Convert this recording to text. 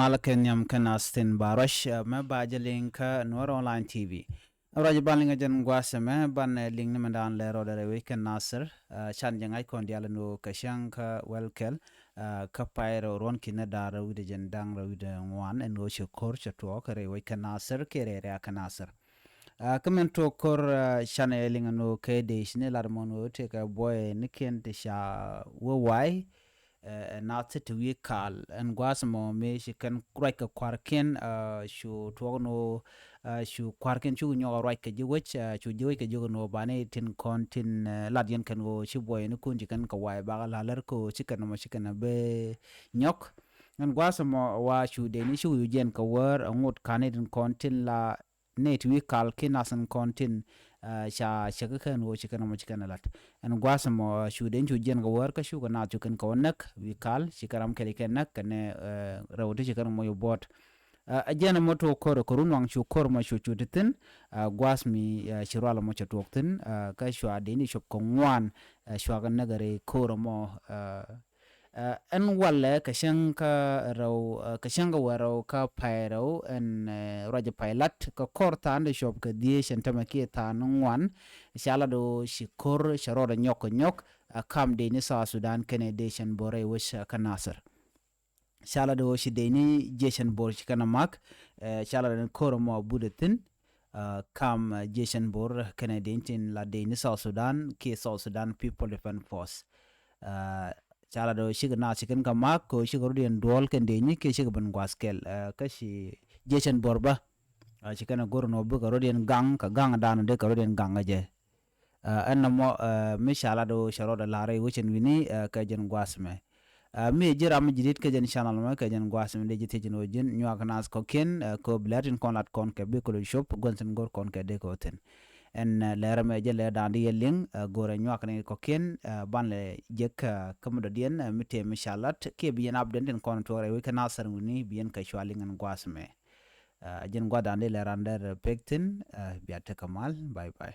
malaken yam kanastin barosh me bajaling ka Noor Online TV. Raja balinga jan gwaseme ban ling ni mandan le rodere weekend nasir chan jangai kon diala no kashang ka welkel ka pairo ron kina dara wide jan dang ra wide ngwan en go shukor chatwa kare weekend nasir kere re kanasir. Kamen to kor chane linga no ke de shne larmono te ka boy niken te sha wo wai not to we call and guasmo me she can crack a quarkin shu tuono shu quarkin chu nyo right ka jiwech chu jiwe ka jugo bane tin kontin ladien kan go shi boy no kunji kan ka wai ba la lar ko chikan mo chikan be nyok and guasmo wa shu de ni shu jen ka war ngot kanedin kontin la net we call kinasan kontin sha shaka kan wo chikan mo chikan lat and gwasamo shuden chu jen go work shu na chu kan konak we kal shikaram kele kenak kane rawti shikaram mo bot ajena moto kor korun wang chu kor ma shu chutin gwasmi shirwala mo chatoktin ka shu adeni shop ko ngwan shu ga nagare kor mo en wala kashan ka waraw ka pairaw en raja pilot ka korta ande shop ka die shentama ke ta ngwan shala do shikor sharoda nyok kam de ni sa Sudan Canadian bore wish kanasar shala do shi de ni jeshan bor kana mak shala den kor mo budetin kam jeshan bor Canadian tin la de ni sa Sudan ke South Sudan People Defense Force chala do shiga na chicken ka mak ko shiga rudien dol ken de ni ke shiga ban gwaskel ka shi jeshan borba chicken gor no bu ka rudien gang ka gang dan de ka rudien gang je anna mo mi shala do sharoda lare wuchen wini ka jen gwasme mi jira mi jidit ka jen channel ma ka jen gwasme de jite jen ojin nyak nas ko ken ko blatin kon lat kon ke be ko shop gonsen gor kon ke de ko ten en lera me je le dandi yeling gore nyak ne ko ken ban le jek kamdo dien mite mishalat ke bien abden den kon tore we kana saruni bien ka shwalingan gwasme jen gwadande le rander pektin biate kamal bye bye